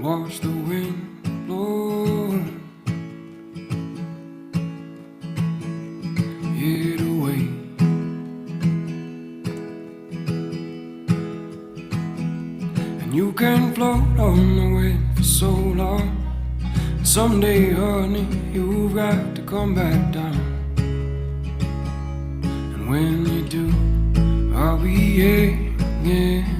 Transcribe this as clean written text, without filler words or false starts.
watch the wind blow it away. And you can float on the wind for so long. Someday, honey, you've got to come back down. And when you do, I'll be hanging